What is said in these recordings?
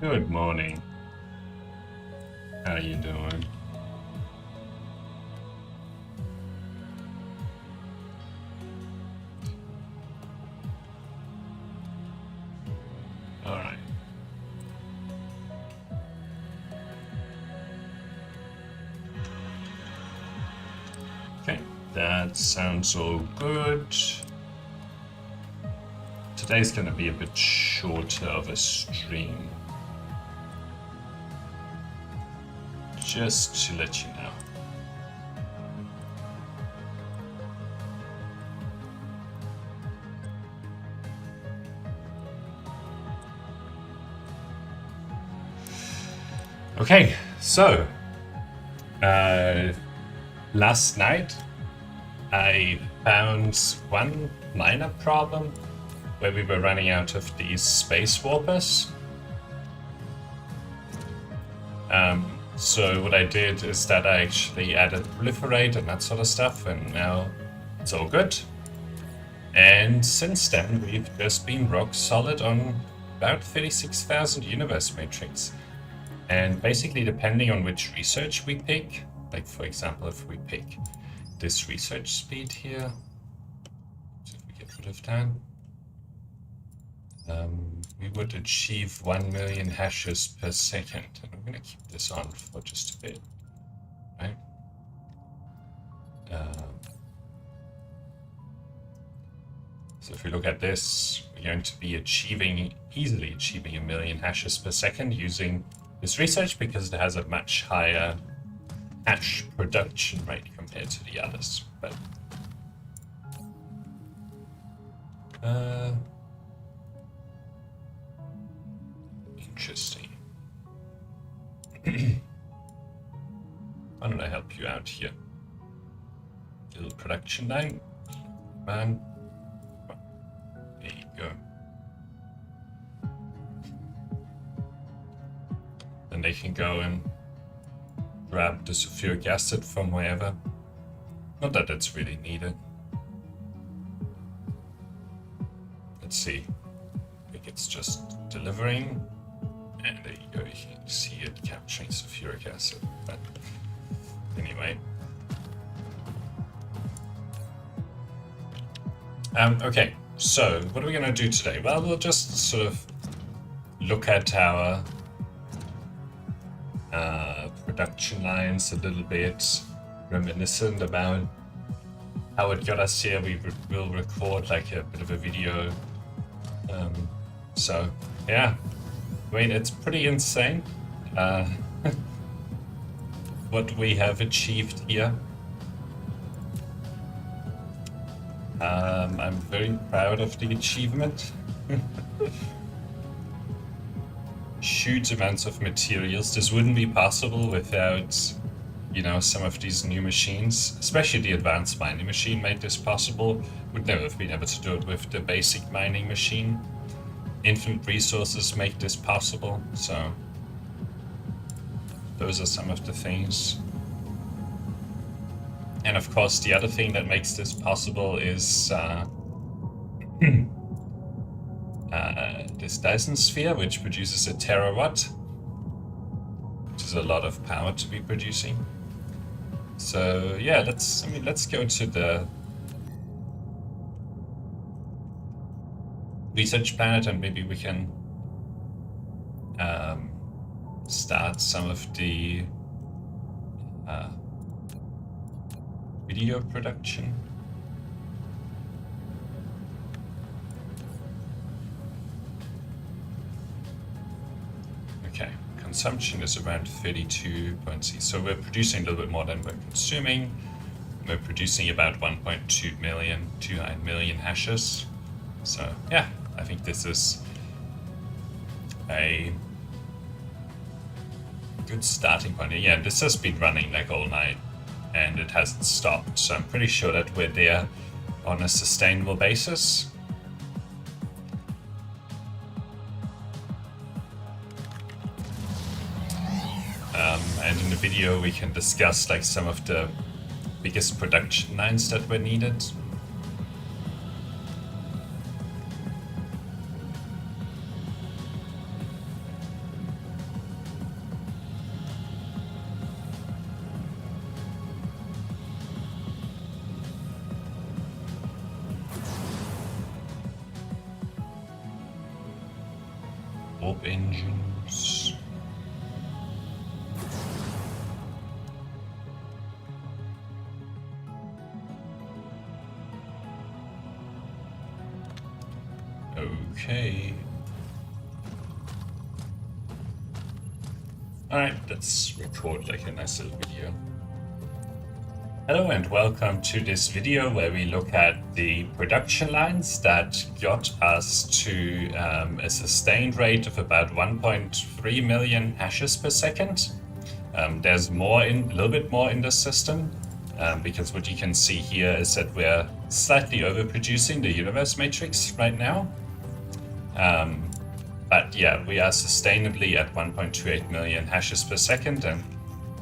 Good morning. How you doing? All right. Okay, that sounds all good. Today's going to be a bit shorter of a stream. Just to let you know. Okay, so last night I found one minor problem where we were running out of these space warpers. So what I did is that I actually added proliferate and that sort of stuff, and now it's all good. And since then, we've just been rock solid on about 36,000 universe matrix. And basically, depending on which research we pick, like for example, if we pick this research speed here, so if we get rid of that, we would achieve 1 million hashes per second. And I'm going to keep this on for just a bit, right? So if we look at this, we're going to be easily achieving 1 million hashes per second using this research because it has a much higher hash production rate compared to the others. But interesting. Why don't I help you out here? Little production line, man. There you go. Then they can go and grab the sulfuric acid from wherever. Not that that's really needed. Let's see. I think it's just delivering. And there you go, you can see it capturing sulfuric acid. But anyway. Okay, so what are we going to do today? Well, we'll just sort of look at our production lines a little bit, reminiscent about how it got us here. We will record like a bit of a video. So, yeah. I mean, it's pretty insane what we have achieved here. I'm very proud of the achievement. Huge amounts of materials. This wouldn't be possible without, you know, some of these new machines, especially the advanced mining machine made this possible. Would never have been able to do it with the basic mining machine. Infinite resources make this possible, so those are some of the things. And of course, the other thing that makes this possible is this Dyson sphere, which produces a terawatt, which is a lot of power to be producing. So yeah, let's go to the research planet, and maybe we can start some of the video production. Okay, consumption is around 32.6, so we're producing a little bit more than we're consuming. We're producing about 1.29 million hashes. So yeah, I think this is a good starting point. Yeah, this has been running like all night and it hasn't stopped, so I'm pretty sure that we're there on a sustainable basis. And in the video we can discuss like some of the biggest production lines that were needed. warp engines. Okay. Alright, let's record like a nice little video. Hello and welcome to this video where we look at the production lines that got us to a sustained rate of about 1.3 million hashes per second. There's more a little bit more in the system, because what you can see here is that we're slightly overproducing the universe matrix right now. But yeah, we are sustainably at 1.28 million hashes per second, and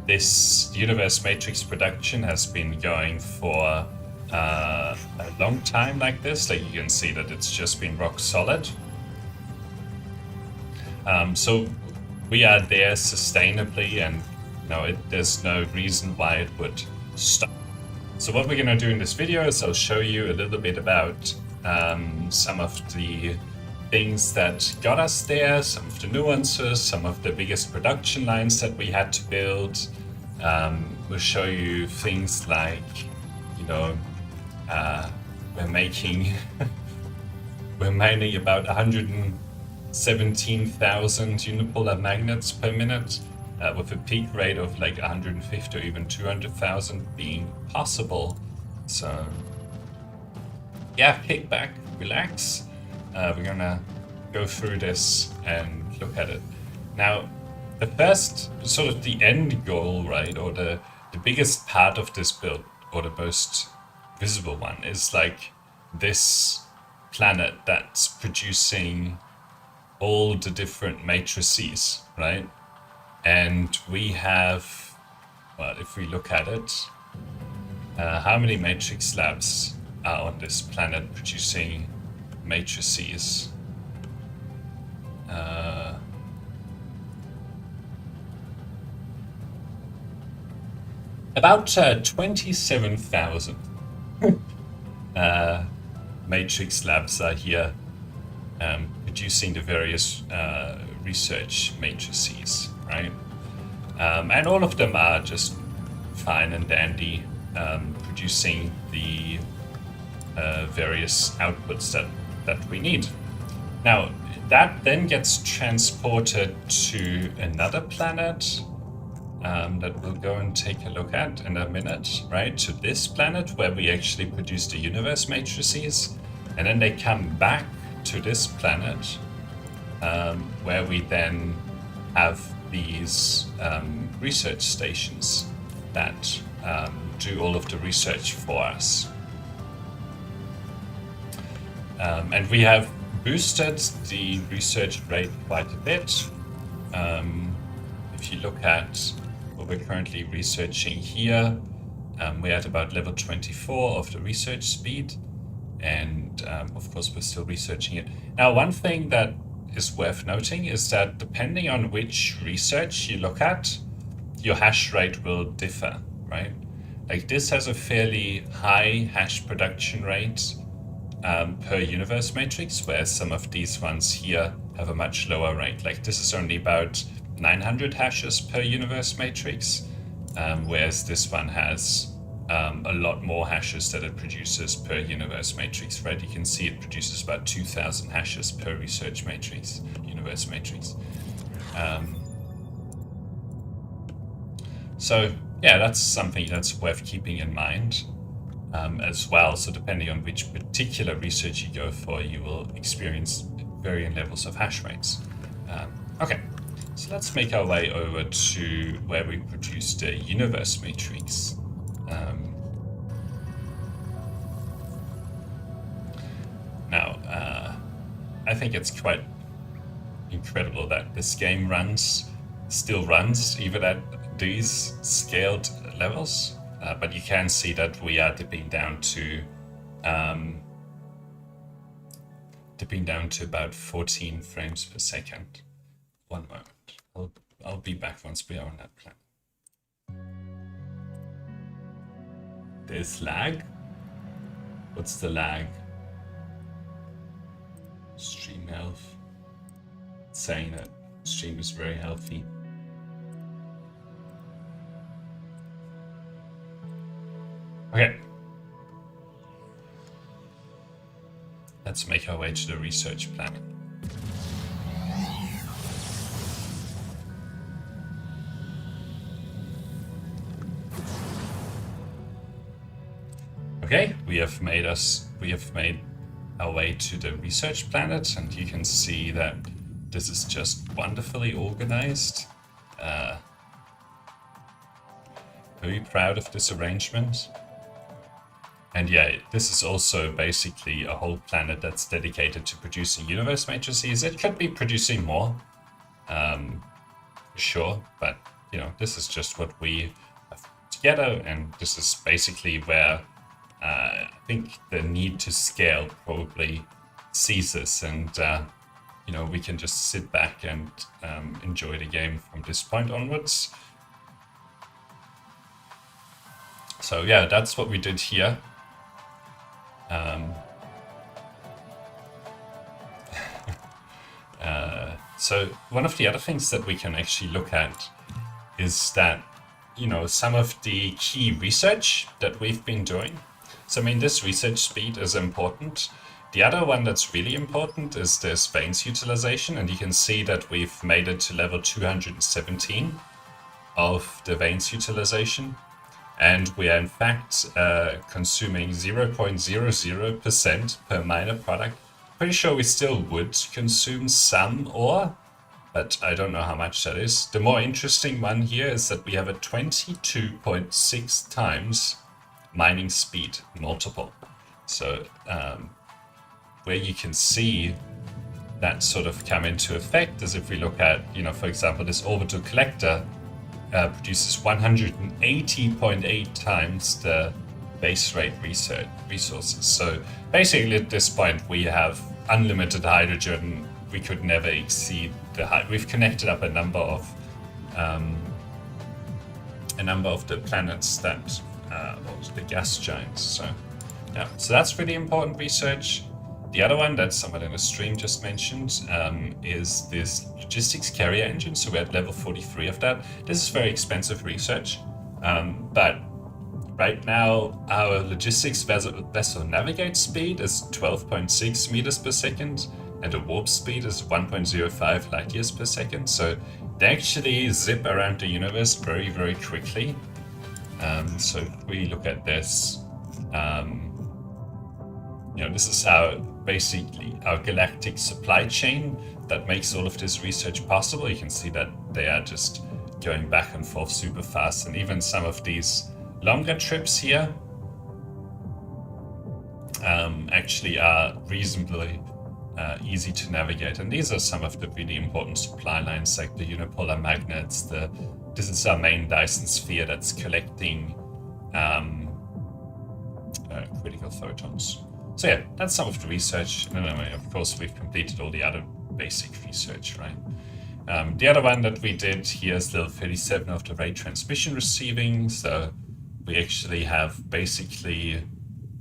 this universe matrix production has been going for a long time like this. Like you can see that it's just been rock solid. So we are there sustainably, and there's no reason why it would stop. So what we're going to do in this video is I'll show you a little bit about some of the things that got us there, some of the nuances, some of the biggest production lines that we had to build. We'll show you things like, we're making we're mining about 117,000 unipolar magnets per minute, with a peak rate of like 150 or even 200,000 being possible. So yeah, kick back, relax. We're gonna go through this and look at it. Now, the first, sort of the end goal, right, or the biggest part of this build, or the most visible one, is like this planet that's producing all the different matrices, right? And we have, well, if we look at it, how many matrix slabs are on this planet producing matrices? About 27,000 matrix labs are here producing the various research matrices, right? And all of them are just fine and dandy, producing the various outputs that we need. Now, that then gets transported to another planet that we'll go and take a look at in a minute, right? To this planet where we actually produce the universe matrices, and then they come back to this planet where we then have these research stations that do all of the research for us. And we have boosted the research rate quite a bit. If you look at what we're currently researching here, we're at about level 24 of the research speed, and of course we're still researching it. Now, one thing that is worth noting is that depending on which research you look at, your hash rate will differ, right? Like this has a fairly high hash production rate per universe matrix, whereas some of these ones here have a much lower rate. Like this is only about 900 hashes per universe matrix, whereas this one has a lot more hashes that it produces per universe matrix, right? You can see it produces about 2,000 hashes per research matrix, universe matrix. So yeah, that's something that's worth keeping in mind as well. So depending on which particular research you go for, you will experience varying levels of hash rates. Okay. So let's make our way over to where we produce the universe matrix. Now, I think it's quite incredible that this game still runs even at these scaled levels. But you can see that we are dipping down to about 14 frames per second. One moment. I'll be back once we are on that planet. There's lag. What's the lag? Stream health. saying that stream is very healthy. Okay. Let's make our way to the research planet. Okay, we have made our way to the research planet, and you can see that this is just wonderfully organized. Very proud of this arrangement. And yeah, this is also basically a whole planet that's dedicated to producing universe matrices. It could be producing more, sure, but you know, this is just what we have together, and this is basically where I think the need to scale probably ceases, and you know, we can just sit back and enjoy the game from this point onwards. So yeah, that's what we did here. So one of the other things that we can actually look at is that, you know, some of the key research that we've been doing. So I mean, this research speed is important. The other one that's really important is this veins utilization, and you can see that we've made it to level 217 of the veins utilization. And we are in fact consuming 0.00% per minor product. Pretty sure we still would consume some ore, but I don't know how much that is. The more interesting one here is that we have a 22.6 times mining speed multiple. So where you can see that sort of come into effect is if we look at, you know, for example, this orbital collector produces 180.8 times the base rate resources. So basically at this point we have unlimited hydrogen. We could never exceed we've connected up a number of the planets that the gas giants. So yeah, so that's really important research. The other one that someone in the stream just mentioned is this logistics carrier engine. So we're at level 43 of that. This is very expensive research, but right now our logistics vessel navigate speed is 12.6 meters per second, and the warp speed is 1.05 light years per second. So they actually zip around the universe very, very quickly. So if we look at this, you know, this is how basically our galactic supply chain that makes all of this research possible. You can see that they are just going back and forth super fast, and even some of these longer trips here actually are reasonably easy to navigate. And these are some of the really important supply lines, like the unipolar magnets. This is our main Dyson sphere that's collecting critical photons. So yeah, that's some of the research. And anyway, of course, we've completed all the other basic research, right? The other one that we did here is level 37 of the ray transmission receiving. So we actually have basically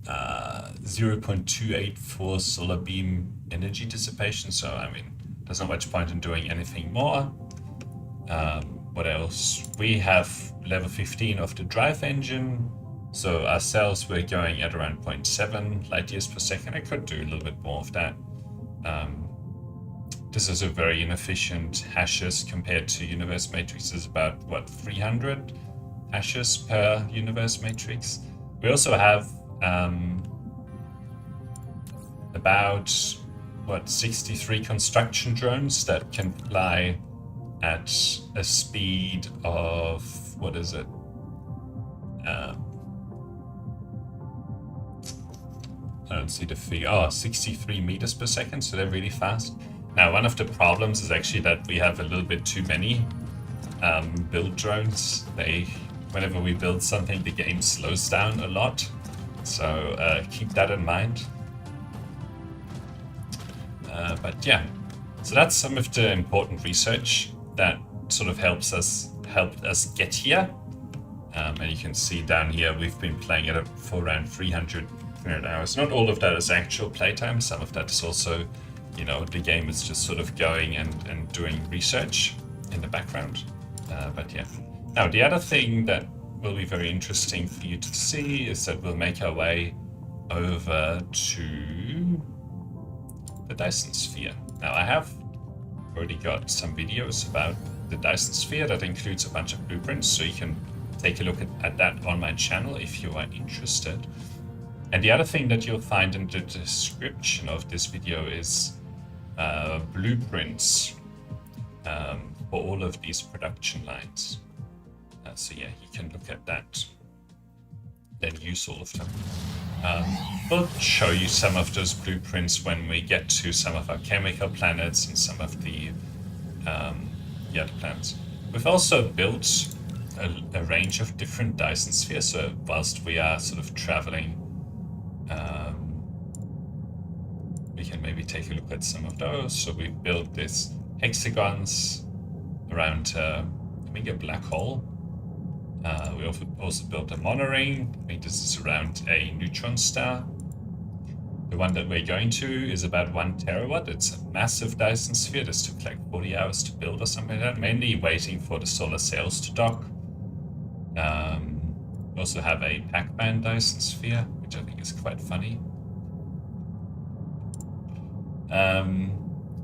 0.284 solar beam energy dissipation. So I mean, there's not much point in doing anything more. What else? We have level 15 of the drive engine. So ourselves, we're going at around 0.7 light years per second. I could do a little bit more of that. This is a very inefficient hashes compared to universe matrices, about what, 300 hashes per universe matrix. We also have about what, 63 construction drones that can fly at a speed of, what is it? I don't see the figure. Oh, 63 meters per second, so they're really fast. Now, one of the problems is actually that we have a little bit too many build drones. Whenever we build something, the game slows down a lot. So keep that in mind. But yeah, so that's some of the important research that sort of helped us get here. And you can see down here, we've been playing it for around 300 hours. Not all of that is actual playtime. Some of that is also you know, the game is just sort of going and doing research in the background. But yeah. Now, the other thing that will be very interesting for you to see is that we'll make our way over to the Dyson Sphere. Now, I have already got some videos about the Dyson Sphere that includes a bunch of blueprints, so you can take a look at that on my channel if you are interested. And the other thing that you'll find in the description of this video is blueprints for all of these production lines. So yeah, you can look at that, then use all of them. We'll show you some of those blueprints when we get to some of our chemical planets and some of the other planets. We've also built a range of different Dyson spheres, so whilst we are sort of traveling, we can maybe take a look at some of those. So we've built these hexagons around, I think, a black hole. We also built a monoring. I think this is around a neutron star. The one that we're going to is about 1 terawatt. It's a massive Dyson sphere. This took like 40 hours to build or something like that, mainly waiting for the solar sails to dock. We also have a Pac-Man Dyson sphere, which I think is quite funny.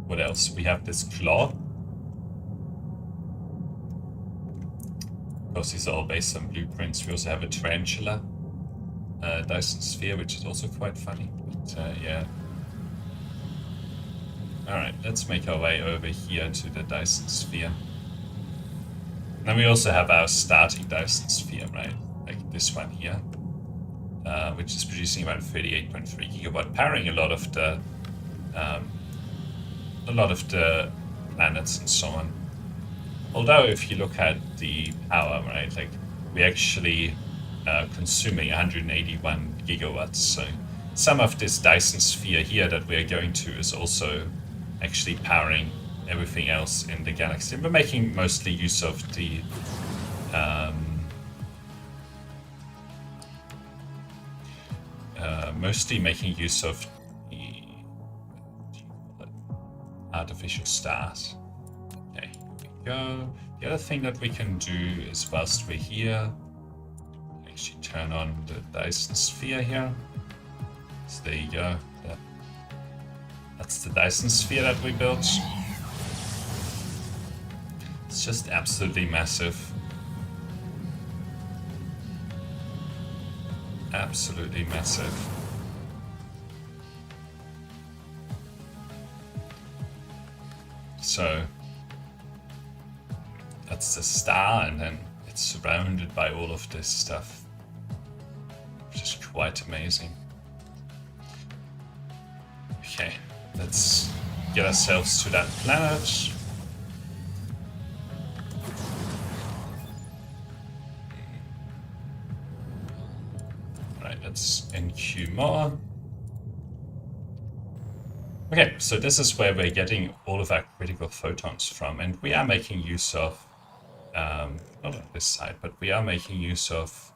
What else? We have this claw. Of course, these are all based on blueprints. We also have a tarantula Dyson sphere, which is also quite funny. But yeah. Alright, let's make our way over here to the Dyson sphere. And we also have our starting Dyson sphere, right? Like this one here, which is producing about 38.3 gigawatt, powering a lot of the planets and so on. Although if you look at the power, right, like we're actually consuming 181 gigawatts. So some of this Dyson sphere here that we're going to is also actually powering everything else in the galaxy. And we're making mostly use of the artificial stars. Okay, here we go. The other thing that we can do is, whilst we're here, actually turn on the Dyson sphere here. So there you go. That's the Dyson sphere that we built. It's just absolutely massive. Absolutely massive. So that's the star, and then it's surrounded by all of this stuff, which is quite amazing. Okay, let's get ourselves to that planet. Right, let's NQ more. Okay, so this is where we're getting all of our critical photons from, and we are making use of, not on this side, but we are making use of,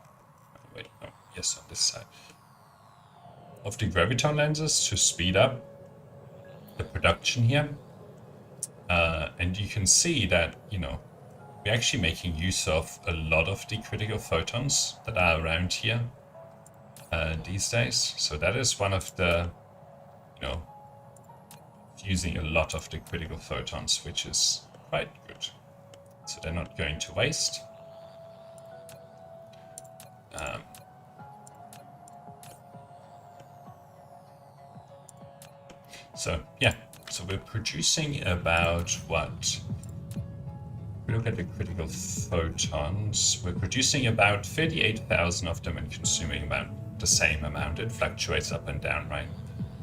on this side, of the graviton lenses to speed up the production here. And you can see that, you know, we're actually making use of a lot of the critical photons that are around here these days. So that is one of the, you know, using a lot of the critical photons, which is quite good. So they're not going to waste. So yeah, so we're producing about what? If we look at the critical photons, we're producing about 38,000 of them and consuming about the same amount. It fluctuates up and down, right?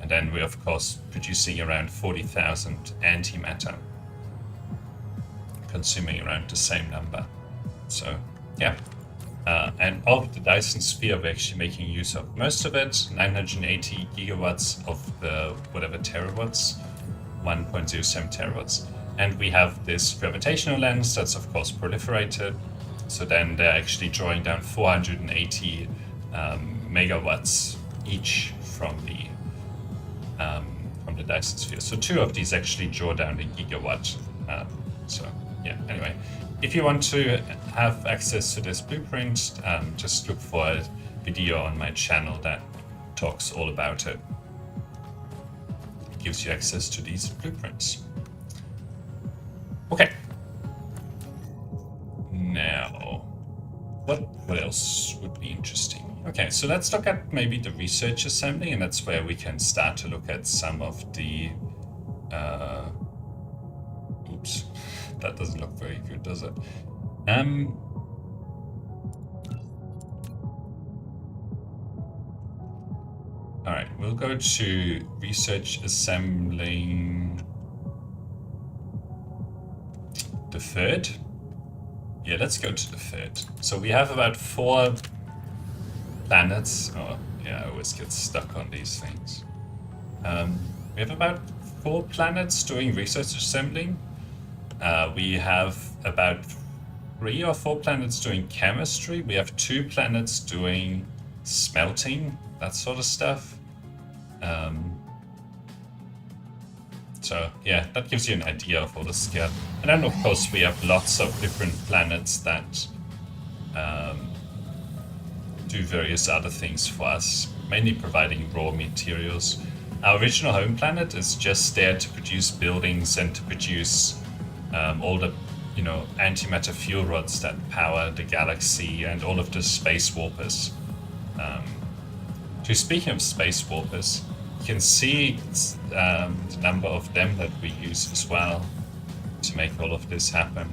And then we're, of course, producing around 40,000 antimatter, consuming around the same number. So, yeah. And of the Dyson sphere, we're actually making use of most of it, 980 gigawatts of the whatever terawatts, 1.07 terawatts. And we have this gravitational lens that's, of course, proliferated. So then they're actually drawing down 480 megawatts each from from the Dyson sphere. So 2 of these actually draw down a gigawatt. So yeah, anyway, if you want to have access to this blueprint, just look for a video on my channel that talks all about it. It gives you access to these blueprints. Okay. Now, what else would be interesting? Okay, so let's look at maybe the research assembly, and that's where we can start to look at some of the... oops, that doesn't look very good, does it? Alright, we'll go to research assembling the third. Yeah, let's go to the third. So we have about 4 planets. Oh, yeah, I always get stuck on these things. We have about 4 planets doing research assembling. We have about 3 or 4 planets doing chemistry. We have 2 planets doing smelting, that sort of stuff. So yeah, that gives you an idea of all the scale. And then of course we have lots of different planets that do various other things for us, mainly providing raw materials. Our original home planet is just there to produce buildings and to produce all the, antimatter fuel rods that power the galaxy and all of the space warpers. Speaking of space warpers, you can see the number of them that we use as well to make all of this happen.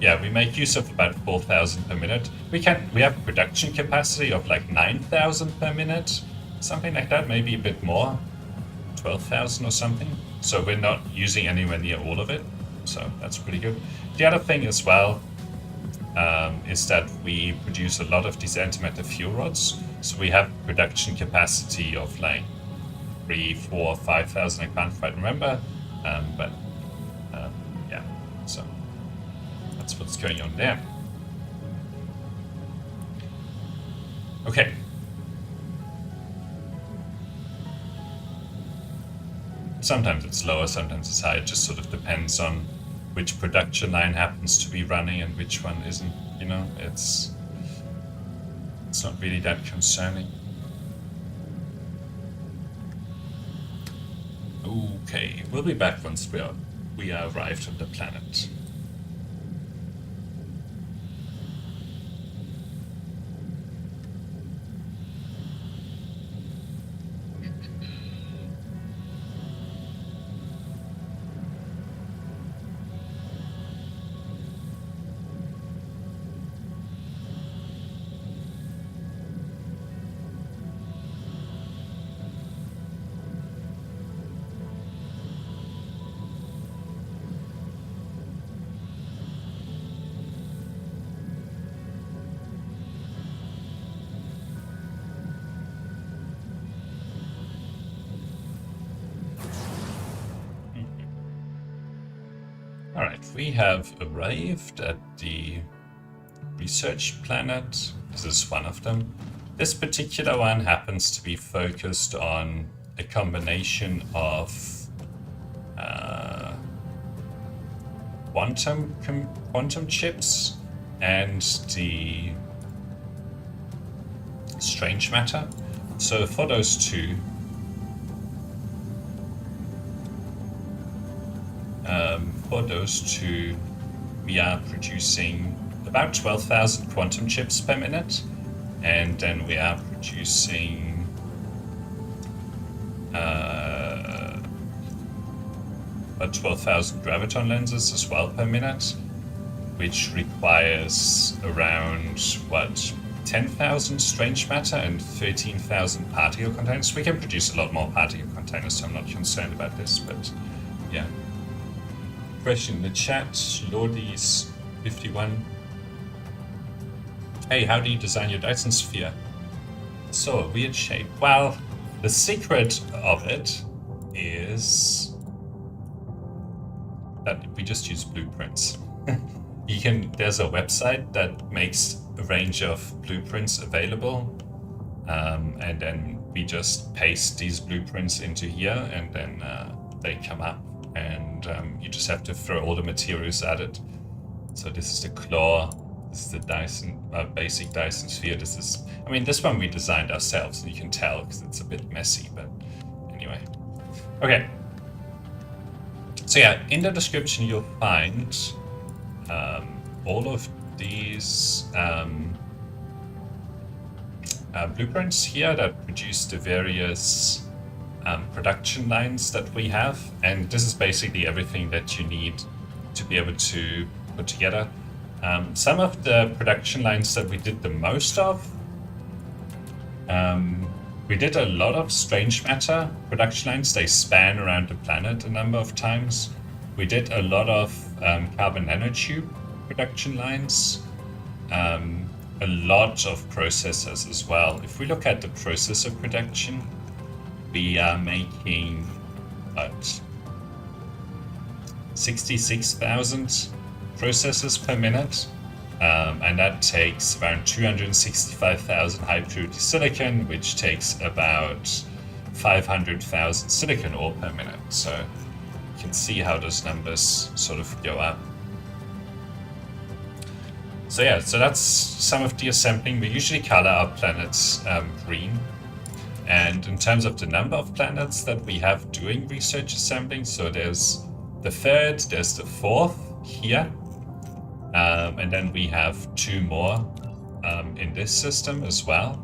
Yeah, we make use of about 4,000 per minute. We have production capacity of like 9,000 per minute, something like that, maybe a bit more, 12,000 or something. So we're not using anywhere near all of it, so that's pretty good. The other thing as well is that we produce a lot of these antimatter fuel rods. So we have production capacity of like 3, 4, 5,000. I can't quite remember, but yeah. So that's what's going on there. Okay. Sometimes it's lower, sometimes it's higher. It just sort of depends on which production line happens to be running and which one isn't. It's not really that concerning. Okay, we'll be back once we are arrived on the planet. Alright, we have arrived at the research planet. This is one of them. This particular one happens to be focused on a combination of quantum chips and the strange matter. So for those two, we are producing about 12,000 quantum chips per minute, and then we are producing about 12,000 graviton lenses as well per minute, which requires around 10,000 strange matter and 13,000 particle containers. We can produce a lot more particle containers, so I'm not concerned about this, but yeah. Question in the chat, Lordis51. Hey, how do you design your Dyson sphere? So a weird shape. Well, the secret of it is that we just use blueprints. There's a website that makes a range of blueprints available, and then we just paste these blueprints into here, and then they come up, and you just have to throw all the materials at it. So this is the claw, this is the Dyson, basic Dyson sphere. This is, I mean, this one we designed ourselves, and you can tell because it's a bit messy, but anyway. Okay. So yeah, in the description you'll find all of these blueprints here that produce the various production lines that we have, and this is basically everything that you need to be able to put together. Some of the production lines that we did the most of, we did a lot of strange matter production lines. They span around the planet a number of times. We did a lot of carbon nanotube production lines, a lot of processors as well. If we look at the processor production, we are making about 66,000 processors per minute, and that takes around 265,000 high purity silicon, which takes about 500,000 silicon ore per minute. So you can see how those numbers sort of go up. So yeah, so that's some of the assembling. We usually color our planets green. And in terms of the number of planets that we have doing research assembling, so there's the third, there's the fourth here, and then we have two more in this system as well.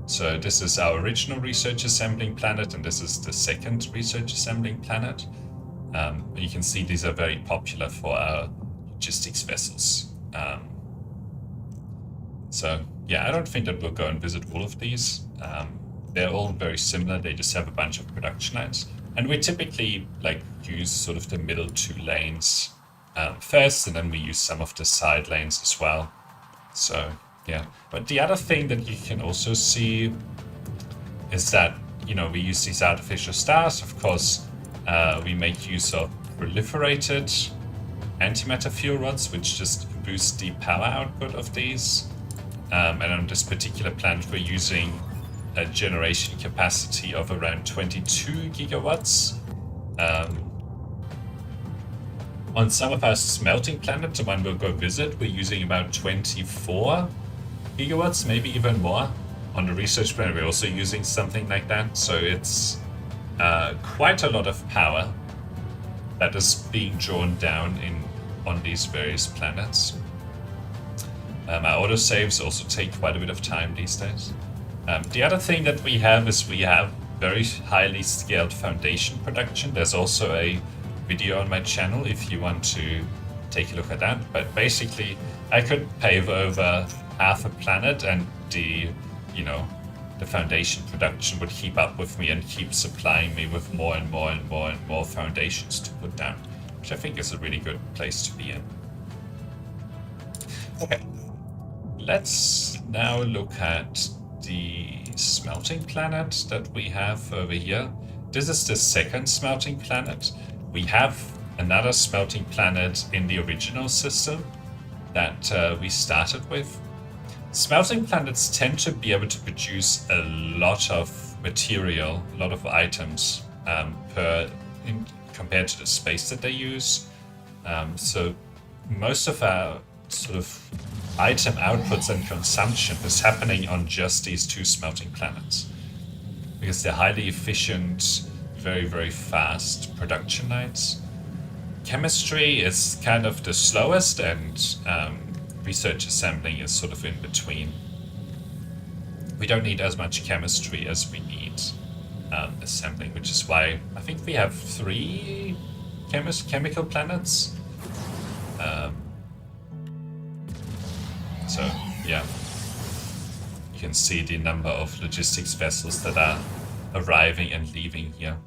So this is our original research assembling planet, and this is the second research assembling planet. You can see these are very popular for our logistics vessels. So yeah, I don't think that we'll go and visit all of these. They're all very similar. They just have a bunch of production lines. And we typically like use sort of the middle two lanes first, and then we use some of the side lanes as well. So yeah, but the other thing that you can also see is that, you know, we use these artificial stars. Of course, we make use of proliferated antimatter fuel rods, which just boost the power output of these. And on this particular planet, we're using a generation capacity of around 22 gigawatts. On some of our smelting planets, the one we'll go visit, we're using about 24 gigawatts, maybe even more. On the research planet, we're also using something like that. So it's quite a lot of power that is being drawn down on these various planets. Our autosaves also take quite a bit of time these days. The other thing that we have is we have very highly scaled foundation production. There's also a video on my channel if you want to take a look at that. But basically, I could pave over half a planet, and the foundation production would keep up with me and keep supplying me with more and more and more and more foundations to put down, which I think is a really good place to be in. Okay. Let's now look at the smelting planet that we have over here. This is the second smelting planet. We have another smelting planet in the original system that we started with. Smelting planets tend to be able to produce a lot of material, a lot of items compared to the space that they use. So most of our sort of item outputs and consumption is happening on just these two smelting planets, because they're highly efficient, very, very fast production lines. Chemistry is kind of the slowest, and research assembling is sort of in between. We don't need as much chemistry as we need assembling, which is why I think we have 3 chemical planets. So yeah, you can see the number of logistics vessels that are arriving and leaving here.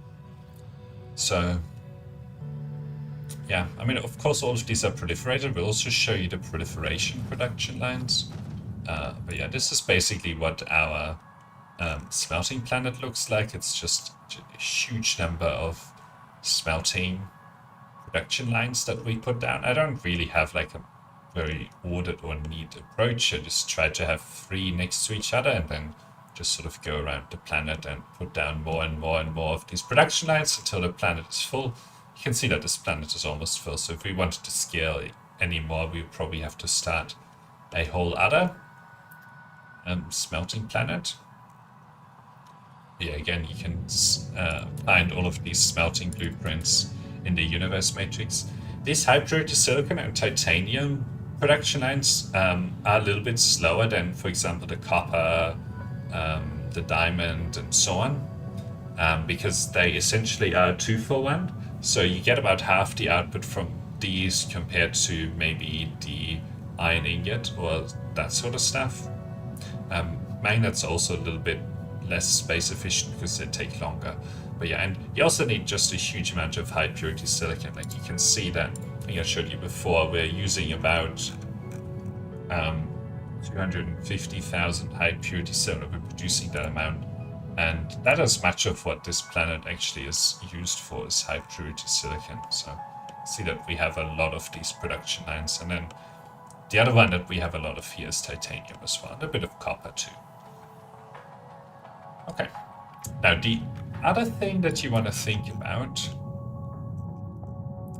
So yeah, I mean, of course, all of these are proliferated. We'll also show you the proliferation production lines. But yeah, this is basically what our smelting planet looks like. It's just a huge number of smelting production lines that we put down. I don't really have like a very ordered or neat approach. I just try to have 3 next to each other and then just sort of go around the planet and put down more and more and more of these production lines until the planet is full. You can see that this planet is almost full, so if we wanted to scale any more, we would probably have to start a whole other smelting planet. Yeah, again, you can find all of these smelting blueprints in the universe matrix. These high purity silicon and titanium production lines are a little bit slower than, for example, the copper, the diamond, and so on, because they essentially are a 2-for-1. So you get about half the output from these compared to maybe the iron ingot or that sort of stuff. Magnets also a little bit less space efficient because they take longer. But yeah, and you also need just a huge amount of high purity silicon. Like you can see that, I think I showed you before, we're using about 250,000 high purity silicon. We're producing that amount. And that is much of what this planet actually is used for, is high purity silicon. So see that we have a lot of these production lines. And then the other one that we have a lot of here is titanium as well, and a bit of copper too. Okay, now the other thing that you want to think about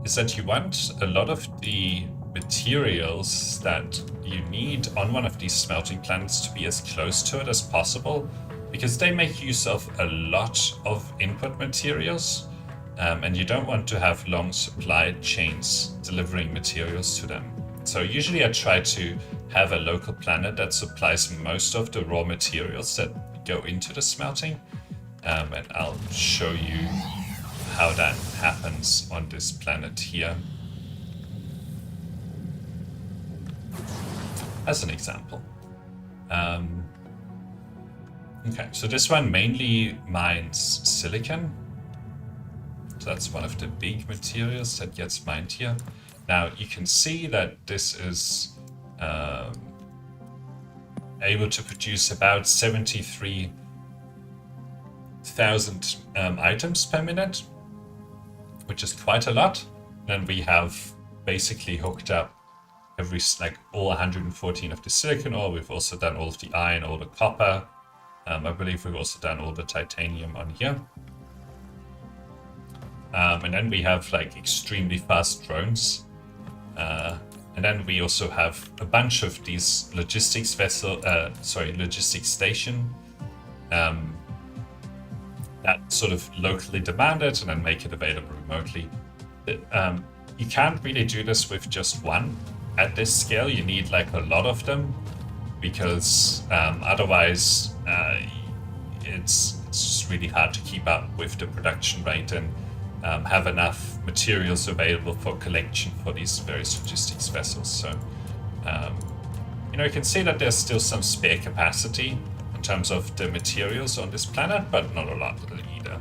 is that you want a lot of the materials that you need on one of these smelting planets to be as close to it as possible, because they make use of a lot of input materials, and you don't want to have long supply chains delivering materials to them. So usually I try to have a local planet that supplies most of the raw materials that go into the smelting, and I'll show you how that happens on this planet here as an example. Okay, so this one mainly mines silicon. So that's one of the big materials that gets mined here. Now you can see that this is able to produce about 73,000 items per minute, which is quite a lot. Then we have basically hooked up all 114 of the silicon ore. We've also done all of the iron, all the copper. I believe we've also done all the titanium on here. And then we have like extremely fast drones. And then we also have a bunch of these logistics station that sort of locally demand it and then make it available remotely. You can't really do this with just one at this scale. You need like a lot of them, because otherwise it's just really hard to keep up with the production rate and have enough materials available for collection for these various logistics vessels. So, you can see that there's still some spare capacity in terms of the materials on this planet, but not a lot either.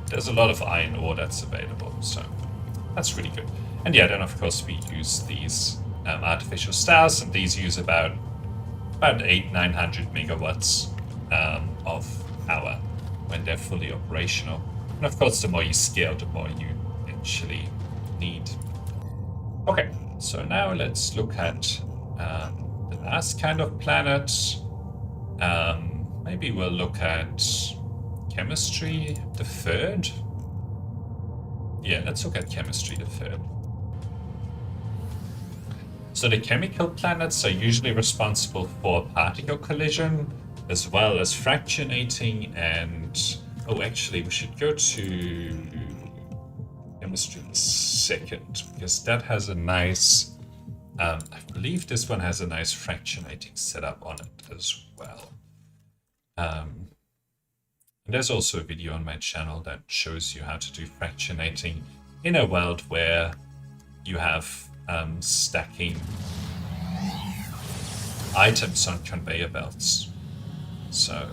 There's a lot of iron ore that's available, so that's really good. And yeah, then of course we use these artificial stars, and these use about 800-900 megawatts of power when they're fully operational. And of course, the more you scale, the more you actually need. Okay, so now let's look at the last kind of planet. Maybe we'll look at chemistry, the third. Yeah, let's look at chemistry, the third. So the chemical planets are usually responsible for particle collision, as well as fractionating and... Oh, actually, we should go to chemistry in a second, because that has a nice... I believe this one has a nice fractionating setup on it as well. And there's also a video on my channel that shows you how to do fractionating in a world where you have stacking items on conveyor belts. So,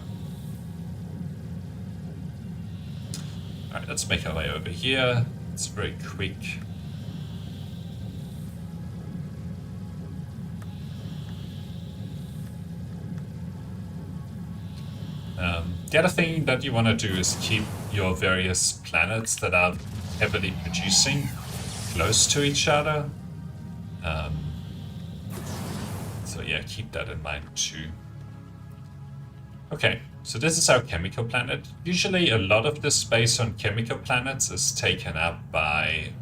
all right, let's make our way over here. It's very quick. The other thing that you want to do is keep your various planets that are heavily producing close to each other. So yeah, keep that in mind too. Okay, so this is our chemical planet. Usually a lot of the space on chemical planets is taken up by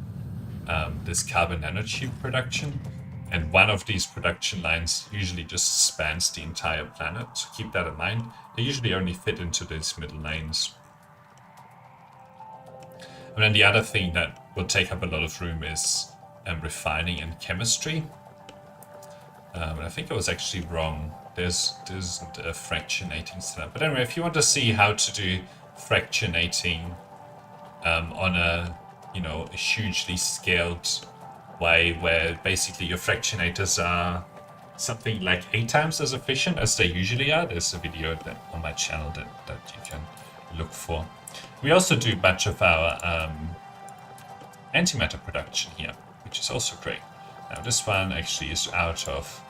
this carbon nanotube production. And one of these production lines usually just spans the entire planet, so keep that in mind. They usually only fit into these middle lanes. And then the other thing that will take up a lot of room is refining and chemistry. I think I was actually wrong. There's a fractionating setup. But anyway, if you want to see how to do fractionating on a a hugely scaled way, where basically your fractionators are something like 8 times as efficient as they usually are, there's a video on my channel that you can look for. We also do much of our antimatter production here, which is also great. Now this one actually is out of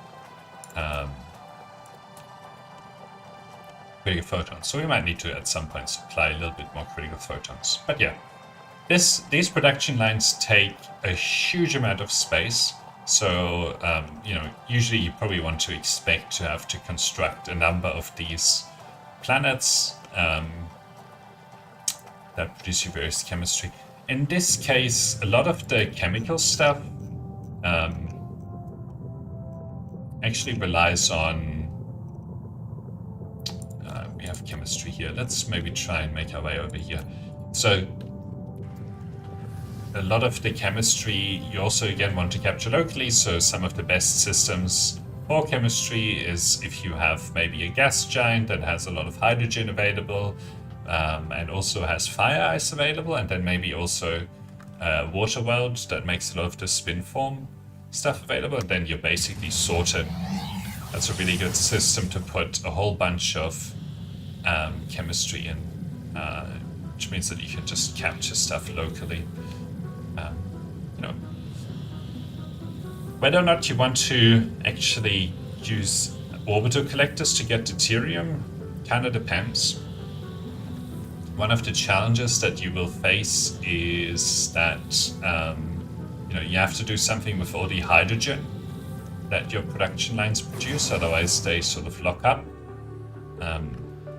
critical photons, so we might need to at some point supply a little bit more critical photons. But yeah, these production lines take a huge amount of space. So usually you probably want to expect to have to construct a number of these planets that produce your various chemistry. In this case, a lot of the chemical stuff actually relies on. We have chemistry here. Let's maybe try and make our way over here. So a lot of the chemistry you also again want to capture locally. So some of the best systems for chemistry is if you have maybe a gas giant that has a lot of hydrogen available, and also has fire ice available, and then maybe also water world that makes a lot of the spin form stuff available, and then you're basically sorted. That's a really good system to put a whole bunch of chemistry in, which means that you can just capture stuff locally. Whether or not you want to actually use orbital collectors to get deuterium kind of depends. One of the challenges that you will face is that you have to do something with all the hydrogen that your production lines produce, otherwise they sort of lock up.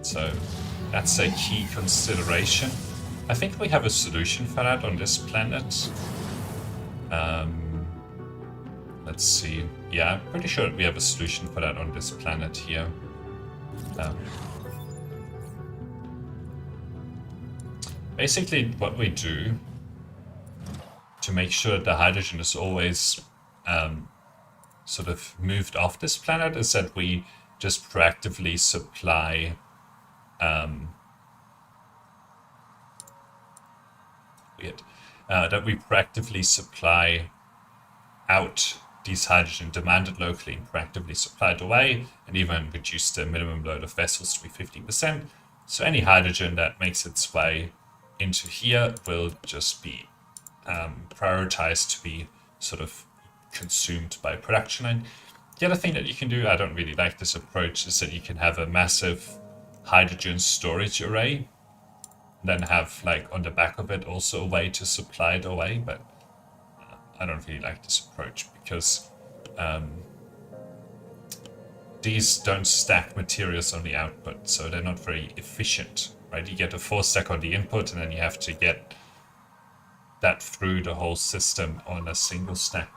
So that's a key consideration. I think we have a solution for that on this planet. Let's see. Yeah, I'm pretty sure we have a solution for that on this planet here. Basically, what we do to make sure that the hydrogen is always sort of moved off this planet is that we just proactively supply out these hydrogen demanded locally and proactively supply it away, and even reduce the minimum load of vessels to be 50%. So any hydrogen that makes its way into here will just be prioritized to be sort of consumed by production line. The other thing that you can do, I don't really like this approach, is that you can have a massive hydrogen storage array, then have like on the back of it also a way to supply it away, but I don't really like this approach because these don't stack materials on the output, so they're not very efficient, right? You get a 4 stack on the input and then you have to get that through the whole system on a single stack.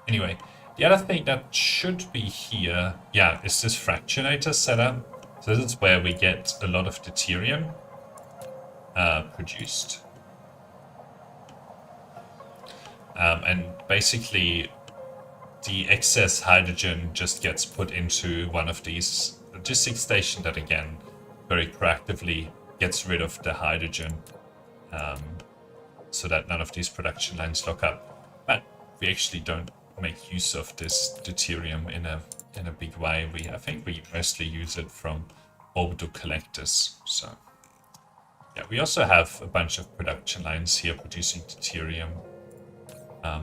Anyway, the other thing that should be here, is this Fractionator Setup. So this is where we get a lot of deuterium produced. And basically the excess hydrogen just gets put into one of these logistics stations that again very proactively gets rid of the hydrogen, so that none of these production lines lock up. But we actually don't make use of this deuterium in a big way. I think we mostly use it from orbital collectors. So yeah, we also have a bunch of production lines here producing deuterium,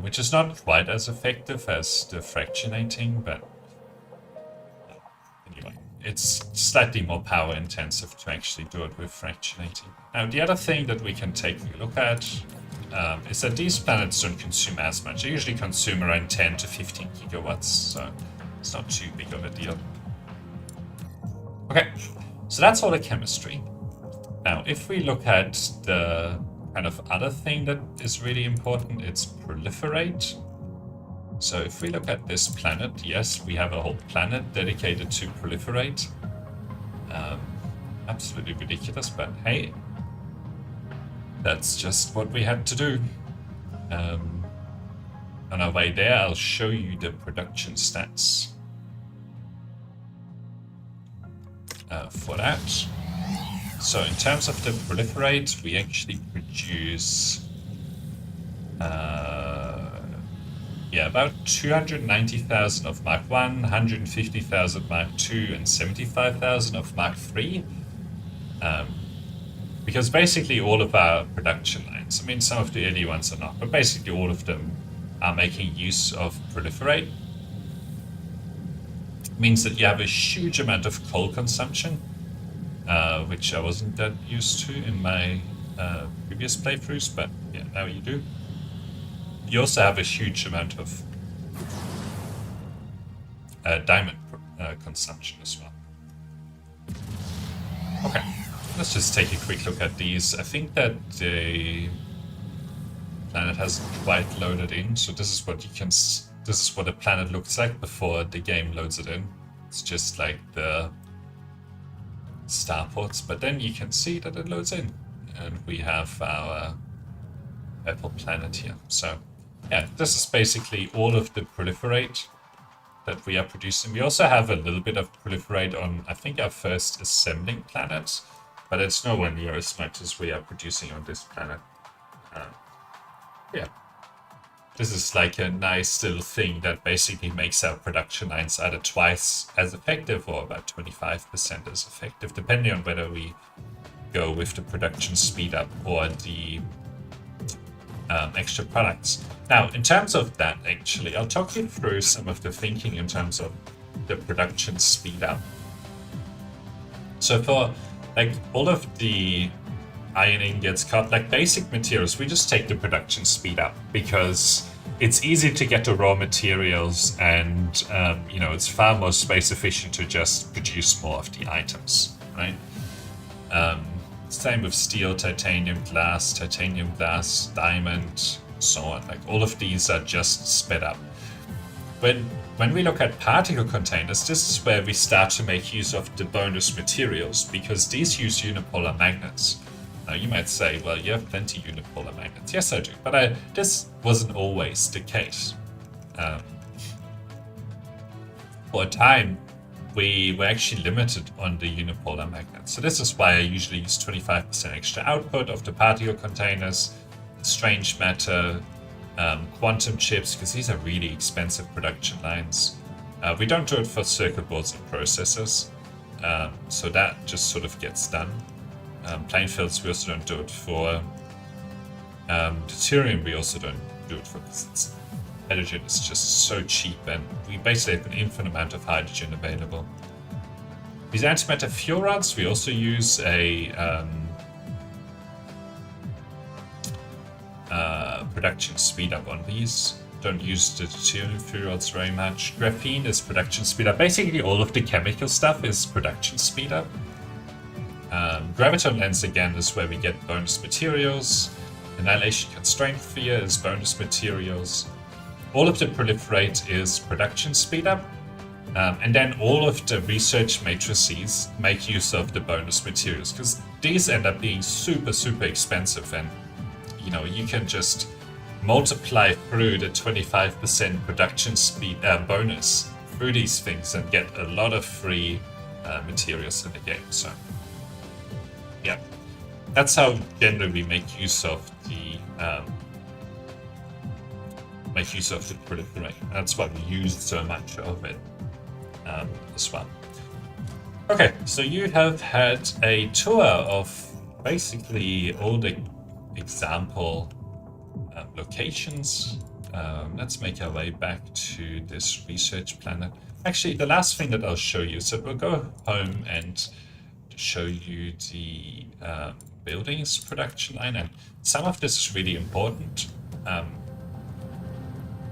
which is not quite as effective as the fractionating, but anyway, it's slightly more power intensive to actually do it with fractionating. Now, the other thing that we can take a look at is that these planets don't consume as much. They usually consume around 10 to 15 gigawatts, so it's not too big of a deal. Okay, so that's all the chemistry. Now, if we look at the kind of other thing that is really important, it's proliferate. So if we look at this planet, yes, we have a whole planet dedicated to proliferate. Absolutely ridiculous, but hey, that's just what we had to do. On our way there, I'll show you the production stats for that. So in terms of the proliferate, we actually produce about 290,000 of Mark 1, 150,000 Mark 2, and 75,000 of Mark 3. Because basically all of our production lines, I mean, some of the early ones are not, but basically all of them are making use of proliferate. It means that you have a huge amount of coal consumption, which I wasn't that used to in my previous playthroughs, but yeah, now you do. You also have a huge amount of diamond consumption as well. Okay, let's just take a quick look at these. I think that the planet hasn't quite loaded in, so this is what you can. This is what a planet looks like before the game loads it in. It's just like the starports, but then you can see that it loads in, and we have our purple planet here. So yeah, this is basically all of the proliferate that we are producing. We also have a little bit of proliferate on, I think, our first assembling planet, but it's nowhere near as much as we are producing on this planet. Yeah, this is like a nice little thing that basically makes our production lines either twice as effective or about 25% as effective, depending on whether we go with the production speed up or the extra products. Now, in terms of that, actually, I'll talk you through some of the thinking in terms of the production speed up. So for like all of the iron ingots, like basic materials, we just take the production speed up because it's easy to get the raw materials, and it's far more space efficient to just produce more of the items, right? Same with steel, titanium glass, diamond, so on. Like all of these are just sped up. When we look at particle containers, this is where we start to make use of the bonus materials, because these use unipolar magnets. Now you might say, well, you have plenty unipolar magnets. Yes, I do, but this wasn't always the case. For a time, we were actually limited on the unipolar magnets. So this is why I usually use 25% extra output of the particle containers, strange matter, quantum chips, because these are really expensive production lines. We don't do it for circuit boards and processors, so that just sort of gets done. Plane fields, we also don't do it for. Deuterium, we also don't do it for, because hydrogen is just so cheap, and we basically have an infinite amount of hydrogen available. These antimatter fuel rods, we also use a production speed up on these. Don't use the deuterium fuel rods very much. Graphene is production speed up. Basically, all of the chemical stuff is production speed up. Graviton lens again is where we get bonus materials. Annihilation constraint sphere is bonus materials. All of the proliferate is production speed up. And then all of the research matrices make use of the bonus materials, because these end up being super, super expensive, and you can just multiply through the 25% production speed bonus through these things and get a lot of free materials in the game. So yeah, that's how generally we make use of the proliferate. That's why we use so much of it as well. Okay, so you have had a tour of basically all the example locations. Let's make our way back to this research planet. Actually, the last thing that I'll show you, so we'll go home and show you the buildings production line, and some of this is really important.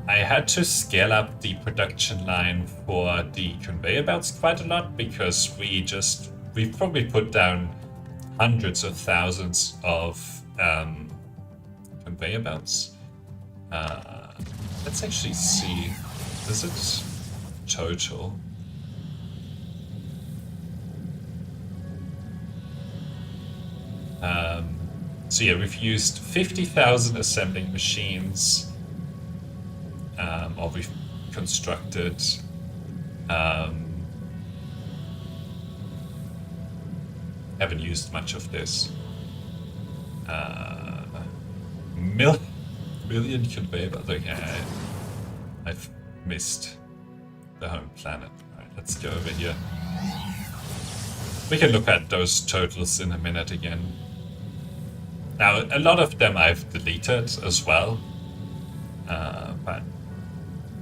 I had to scale up the production line for the conveyor belts quite a lot because we've probably put down hundreds of thousands of conveyor belts. Let's actually see. Is it total? So yeah, we've used 50,000 assembling machines, or we've constructed haven't used much of this. Million conveyor belts. Okay, I've missed the home planet. Alright, let's go over here. We can look at those totals in a minute again. Now, a lot of them I've deleted as well, but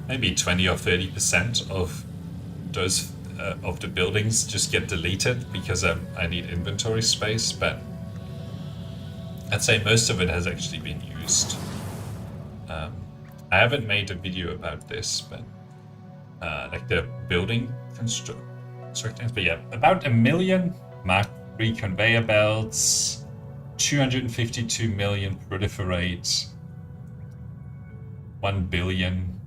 maybe 20 or 30% of those of the buildings just get deleted because I need inventory space, but I'd say most of it has actually been used. I haven't made a video about this, but like the building constructions, but yeah, about 1 million Mark III conveyor belts, 252 million proliferate, 1 billion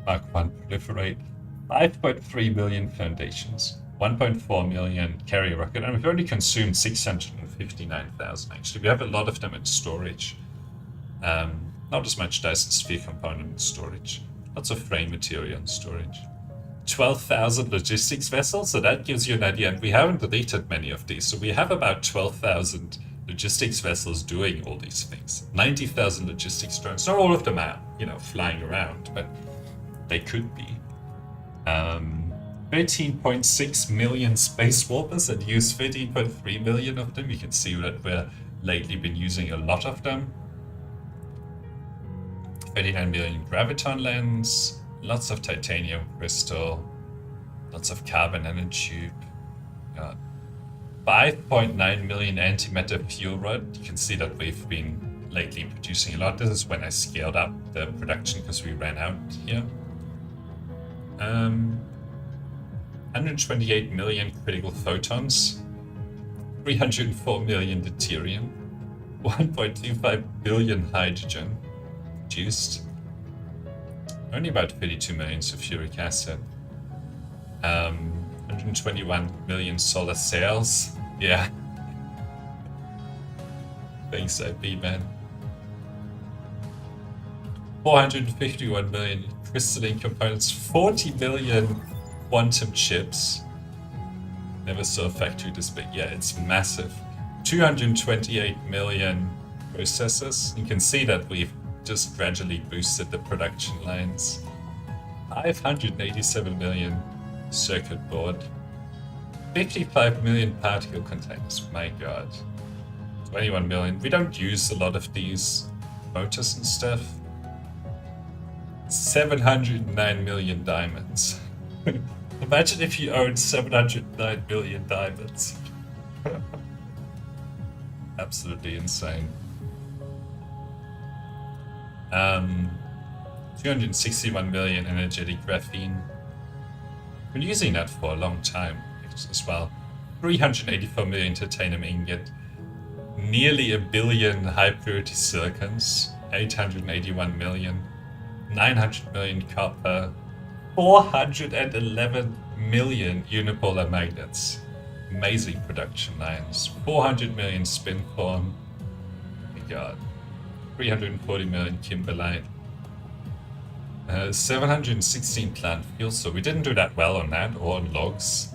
Mark I proliferate, 5.3 million foundations, 1.4 million carrier rocket, and we've only consumed 659,000 actually. We have a lot of them in storage. Not as much Dyson sphere component in storage. Lots of frame material in storage. 12,000 logistics vessels, so that gives you an idea, and we haven't deleted many of these, so we have about 12,000 logistics vessels doing all these things. 90,000 logistics drones. Not all of them are, flying around, but they could be. 13.6 million space warpers and use 13.3 million of them. You can see that we're lately been using a lot of them. 39 million graviton lens, lots of titanium crystal, lots of carbon nanotube. 5.9 million antimatter fuel rod. You can see that we've been lately producing a lot. This is when I scaled up the production because we ran out here. 128 million critical photons, 304 million deuterium, 1.25 billion hydrogen produced, only about 32 million sulfuric acid, 121 million solar cells. Yeah. Thanks, IB, man. 451 million crystalline components, 40 million quantum chips. Never saw a factory this big. Yeah, it's massive. 228 million processors. You can see that we've just gradually boosted the production lines. 587 million circuit board. 55 million particle containers. My god. 21 million. We don't use a lot of these motors and stuff. 709 million diamonds. Imagine if you owned 709 million diamonds. Absolutely insane. 261 million energetic graphene. Been using that for a long time as well. 384 million titanium ingot. Nearly a billion high purity silicons. 881 million. 900 million copper. 411 million unipolar magnets. Amazing production lines. 400 million spin form. Oh my god. 340 million kimberlite. 716 plant fuels, so we didn't do that well on that, or on logs.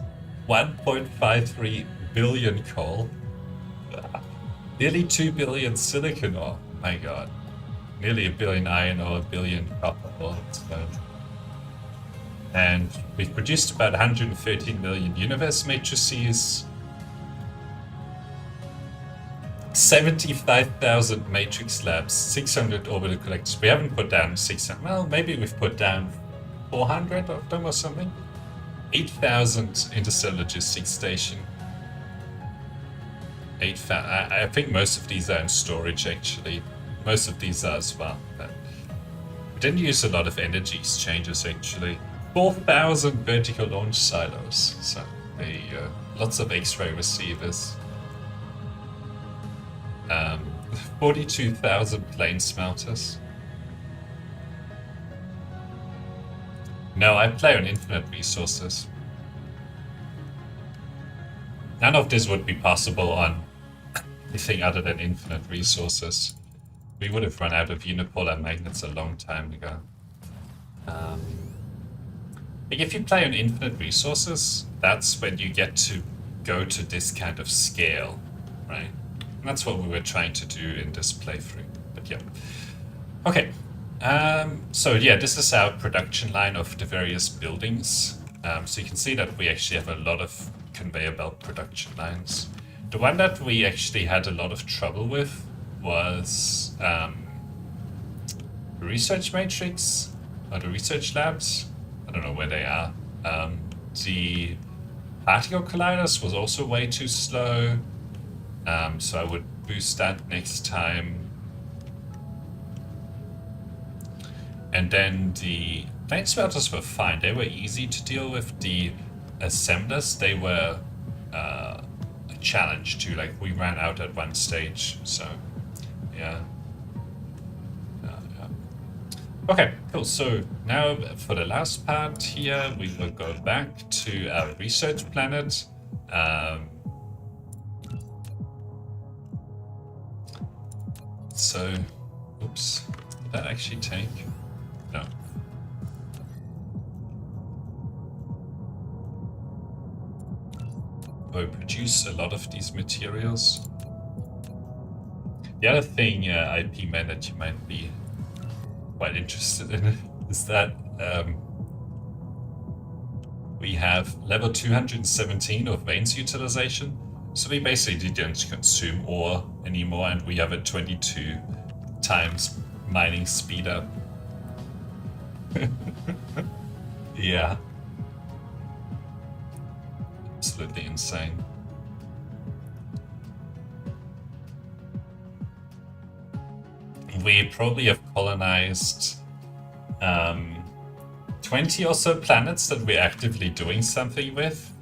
1.53 billion coal. Nearly 2 billion silicon ore. My god. Nearly a billion iron ore, a billion copper ore. And we've produced about 113 million universe matrices. 75,000 matrix labs, 600 orbital collectors. We haven't put down 600. Well, maybe we've put down 400 of them or something. 8,000 interstellar logistics station. 8,000. I think most of these are in storage actually. Most of these are as well. But We didn't use a lot of energy exchanges actually. 4,000 vertical launch silos, so there you go. Lots of X-ray receivers. 42,000 plane smelters. No, I play on infinite resources. None of this would be possible on anything other than infinite resources. We would have run out of unipolar magnets a long time ago. Like if you play on infinite resources, that's when you get to go to this kind of scale, right? And that's what we were trying to do in this playthrough, but yeah. Okay, so yeah, this is our production line of the various buildings. So you can see that we actually have a lot of conveyor belt production lines. The one that we actually had a lot of trouble with was the research matrix, or the research labs. I don't know where they are. The particle colliders was also way too slow. So I would boost that next time. And then the plane smelters were fine. They were easy to deal with. The assemblers, they were a challenge too. Like we ran out at one stage. So yeah. Okay, cool. So now for the last part here, we will go back to our research planet. So, oops, did that actually take? No. We produce a lot of these materials. The other thing, IP man, that you might be quite interested in is that we have level 217 of veins utilization. So we basically don't consume ore anymore, and we have a 22 times mining speed up. Yeah. Absolutely insane. We probably have colonized 20 or so planets that we're actively doing something with.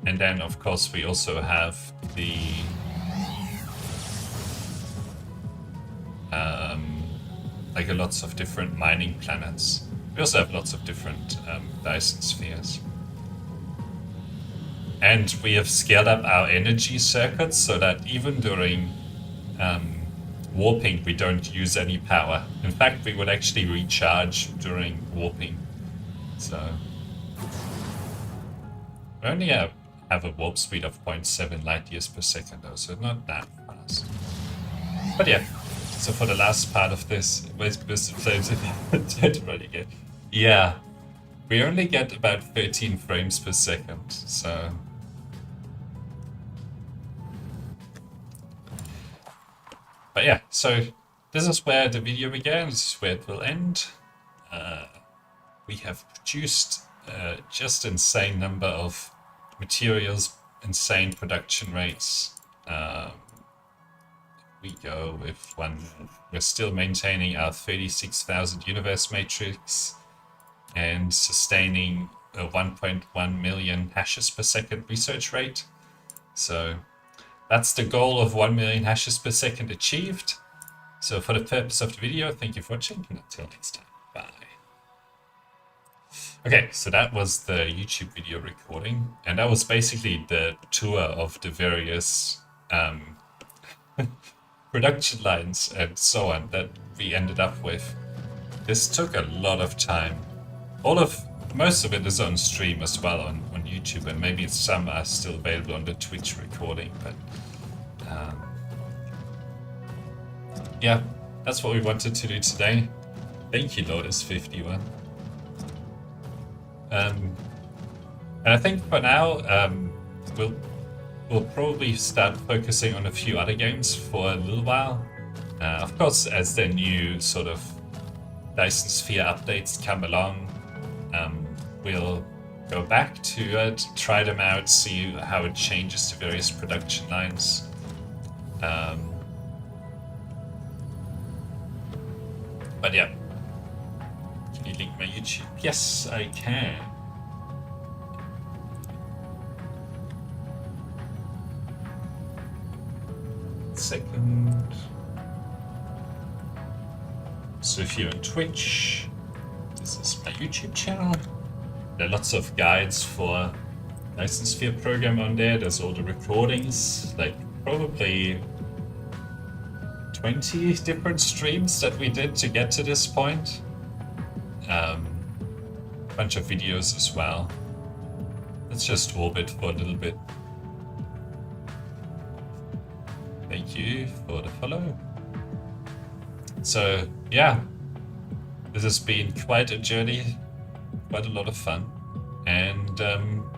And then, of course, we also have the like lots of different mining planets. We also have lots of different Dyson spheres. And we have scaled up our energy circuits so that even during warping, we don't use any power. In fact, we would actually recharge during warping. So we only have a warp speed of 0.7 light years per second, though, so not that fast. But yeah, so for the last part of this, yeah, we only get about 13 frames per second, so. But yeah, so this is where the video began, this is where it will end. We have produced just insane number of materials, insane production rates. We go with one. We're still maintaining our 36,000 universe matrix and sustaining a 1.1 million hashes per second research rate. So that's the goal of 1 million hashes per second achieved. So for the purpose of the video, thank you for watching, and until next time, bye. Okay, so that was the YouTube video recording, and that was basically the tour of the various production lines and so on that we ended up with. This took a lot of time. Most of it is on stream as well on YouTube, and maybe some are still available on the Twitch recording, but yeah, that's what we wanted to do today. Thank you, Lotus51. And I think for now, we'll probably start focusing on a few other games for a little while. Of course, as the new sort of Dyson Sphere updates come along, we'll go back to it, try them out, see how it changes the various production But yeah. Can you link my YouTube? Yes, I can. Second. So if you're on Twitch, this is my YouTube channel. There are lots of guides for Dyson Sphere program on there. There's all the recordings, like probably 20 different streams that we did to get to this point. A bunch of videos as well. Let's just orbit for a little bit. Thank you for the follow. So yeah, this has been quite a journey, quite a lot of fun, and I'm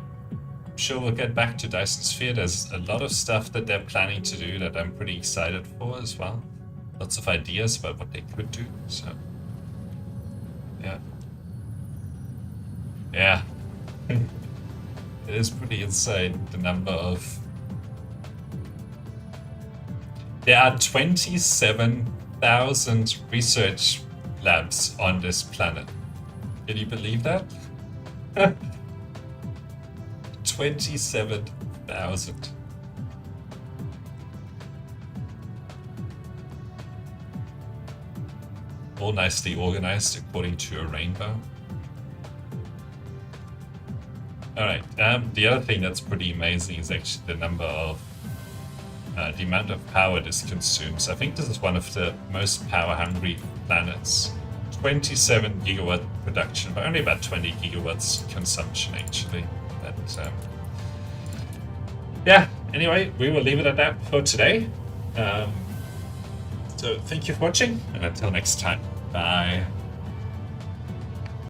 sure we'll get back to Dyson Sphere. There's a lot of stuff that they're planning to do that I'm pretty excited for as well. Lots of ideas about what they could do, so yeah. Yeah. It is pretty insane, the number of... There are 27,000 research labs on this planet. Can you believe that? 27,000. All nicely organized according to a rainbow. Alright, the other thing that's pretty amazing is actually the number of the amount of power this consumes. I think this is one of the most power-hungry planets. 27 gigawatt production, but only about 20 gigawatts consumption, actually. But, yeah, anyway, we will leave it at that for today. So, thank you for watching, and until next time, bye.